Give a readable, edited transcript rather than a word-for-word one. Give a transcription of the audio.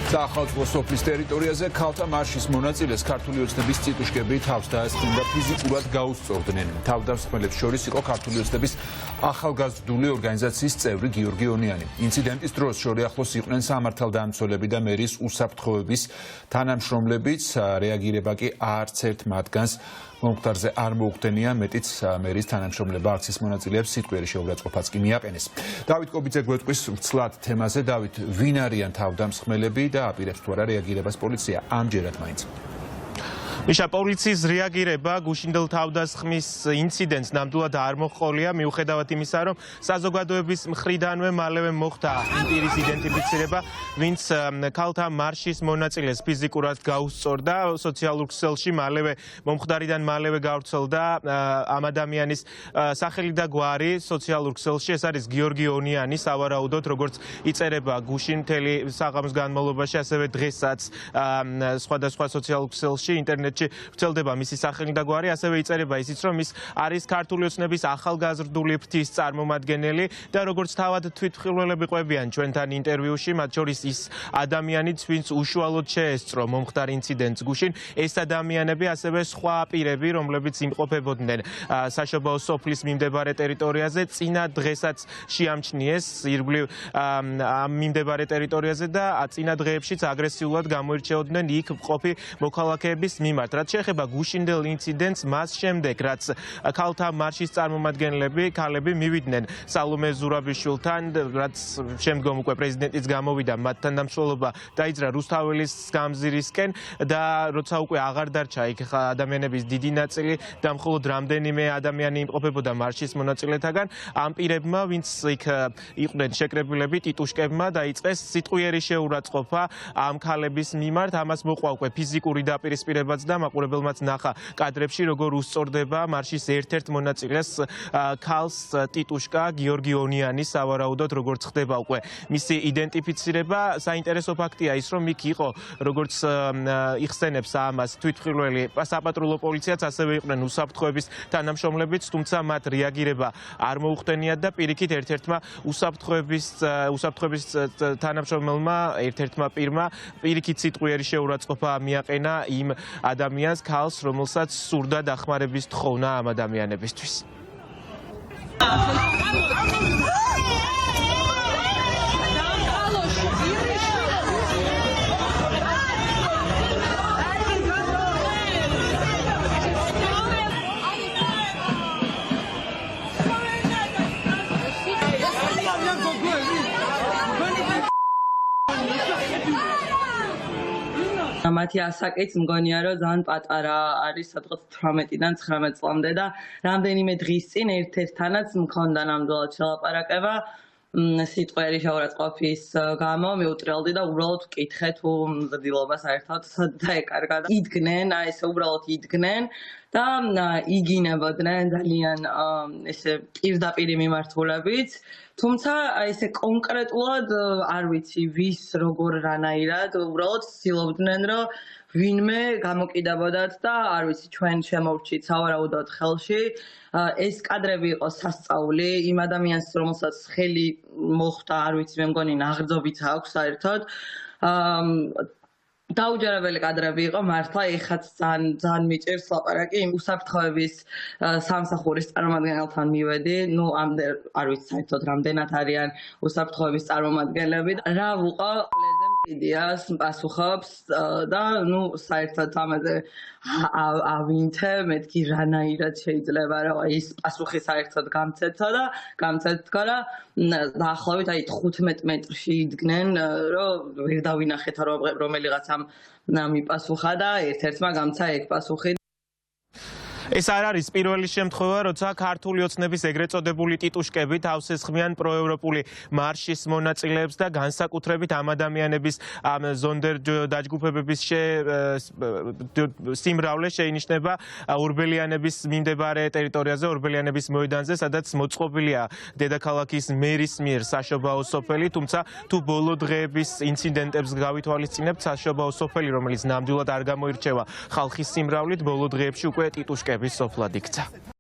და ახალწლო სოფლის ტერიტორიაზე ქალთა მარშის მონაწილეს ქართული ოცნების წიტუშკები თავს დაესხნენ და ფიზიკურად გაუსწორდნენ. თავდამსხმელებს შორის იყო ქართული ოცნების ახალგაზრდული ორგანიზაციის წევრი გიორგი ონიანი. ინციდენტის დროს შორიახლოს იყვნენ სამართალდამცველები და მერის უსაფრთხოების თანამშრომლებიც, რეაგირება კი არც ერთ მათგანს მომხდარზე არ მოუხდენია, მეტიც მერის თანამშრომლება აქციის მონაწილეებს სიტყვიერი შეურაცხყოფაც კი მიაყენეს. დავით კობიძე გვეტყვის ვრცლად თემაზე. დავით, ვინ არიან თავდამსხმელები და აპირებს თუ არა რეაგირებას პოლიცია ამჯერად მაინც? მიშა, პოლიციის რეაგირება გუშინდელ თავდასხმის ინციდენტს ნამდვილად არ მოჰყოლია, მიუხედავად იმისა, რომ საზოგადოების მხრიდანვე მალევე მოხდა პირის იდენტიფიცირება, ვინც ქალთა მარშის მონაწილეს ფიზიკურად გაუსწორდა. სოციალურ ქსელში მალევე მომხდარიდან მალევე გავრცელდა ამ ადამიანის სახელი და გვარი სოციალურ ქსელში. ეს არის გიორგი ონიანი, სავარაუდოდ, როგორც იწერება გუშინ მთელი საღამოს განმავლობაში, ასევე დღესაც სხვადასხვა სოციალურ ქსელში ინტერნეტში ვრცელდება მისი სახელი და გვარი, ასევე იწერება ისიც, რომ ის არის ქართული ოცნების ახალგაზრდული ფრთის წარმომადგენელი და როგორც თავად თვითმხილველები ყვებიან ჩვენთან ინტერვიუში, მათ შორის ის ადამიანიც, ვინც უშუალოდ შეესწრო მომხდარ ინციდენტს გუშინ, ეს ადამიანები ასევე სხვა პირები, რომლებიც იმყოფებოდნენ საშობაო სოფლის მიმდებარე ტერიტორიაზე, წინა დღესაც შეამჩნიეს ირგვლივ ამ მიმდებარე ტერიტორიაზე და წინა დღეებშიც აგრესიულად გამოირჩეოდნენ იქ მყოფი მოქალაქეების მიმართ. რაც შეეხება გუშინდელ ინციდენტს, მას შემდეგ, რაც ქალთა მარშის წარმომადგენლები, ქალები მივიდნენ სალომე ზურაბიშვილთან, რაც შემდგომ უკვე პრეზიდენტიც გამოვიდა, მათთან დამშრომლობა დაიძრა რუსთაველის გამზირისკენ და როცა უკვე აღარ დარჩა იქ ადამიანების დიდი ნაწილი და მხოლოდ რამდენიმე ადამიანი იმყოფებოდა მარშის მონაწილეთაგან, ამ პირებმა, ვინც იქ იყვნენ შეკრებილები, ტიტუშკებმა დაიწყეს სიტყვიერი შეურაცხყოფა ამ ქალების მიმართ. ამას მოყვა უკვე ფიზიკური დაპირისპირებაც და მაყურებელმაც ნახა კადრებში, როგორ უსწორდება მარშის ერთ-ერთ მონაწილეს ქალს ტიტუშკა გიორგი ონიანი, სავარაუდოდ როგორც ხდება უკვე მისი იდენტიფიცირება. საინტერესო ფაქტია ის, რომ იქ იყო, როგორც იხსენებს ამას თვითმხილველი საპატრულო პოლიციაც, ასევე იყვნენ უსაფრთხოების თანამშრომლებიც, თუმცა მათ რეაგირება არ მოუხდენიათ და პირიქით ერთ-ერთმა უსაფრთხოების თანამშრომელმა, ერთ-ერთმა პირმა პირიქით სიტყვიერი შეურაცხყოფა მიაყენა იმ ადამიანს, ქალს, რომელსაც სურდა დახმარების თხოვნა ამ ადამიანებისთვის. მათი ასაკიც მგონია, რომ ძალიან პატარა არის, სადღაც 18-დან 19 წლამდე და რამდენიმე დღის წინ ერთ-ერთთანაც მქონდა ნამდვილად შელაპარაკება სიტყვიერი შეურაცხყოფის გამო, მიუტრიალდი და უბრალოდ ვკითხე თუ მზრდილობა საერთოდ დაეკარგა და იდგნენ, ესე უბრალოდ იდგნენ და იგინებოდნენ ძალიან ესე პირდაპირი მიმართულებიც. თუმცა ესე კონკრეტულად არ ვიცი ვის როგორ რანაირად, უბრალოდ ცდილობდნენ, რომ ვინმე გამოკიდებოდათ და არ ვიცი ჩვენ შემოვრჩით სავარაუდოდ ხელში. ეს კადრები იყო სასწაული იმ ადამიანს, რომელსაც ხელი მოხვდა, არ ვიცი, მე მგონი ნაღრძობიც აქვს საერთოდ. დაუჯერებელი კადრები იყო მართლა, ეხაც ძალიან მიჭირს ლაპარაკი იმ უსაფრთხოების სამსახურის წარმომადგენელთან მივედი, არ ვიცი საერთოდ რამდენად არიან უსაფრთხოების წარმომადგენლები, რა ვუყო ყლეზე მყიდიას პასუხობს და საერთოდ ამაზე ავინთე, მეთქი რანაირად შეიძლება რომ ის პასუხი საერთოდ გამცეთო და დაახლოებით 15 მეტრში იდგნენ, რომ ვერ დავინახეთ რომელიღაც მიპასუხა და ერთ-ერთმა გამცა ეგ პასუხი. ეს არ არის პირველი შემთხვევა, როცა ქართული ოცნების ეგრეთ წოდებული ტიტუშკები თავს ესხმიან პროევროპული მარშის მონაწილეებს და განსაკუთრებით ამ ადამიანების ზონდერ დაჯგუფებების სიმრავლე შეინიშნება ორბელიანების მიმდებარე ტერიტორიაზე, ორბელიანების მოედანზე, სადაც მოწყობილია დედაქალაქის მერის მიერ საშობაო სოფელი, თუმცა თუ ბოლო დღეების ინციდენტებს გავითვალისწინებთ, საშობაო სოფელი, რომელიც ნამდვილად არ გამოირჩევა ხალხის სიმრავლით, ბოლო დღეებში უკვე ტიტუშკები სოფლად იქცა.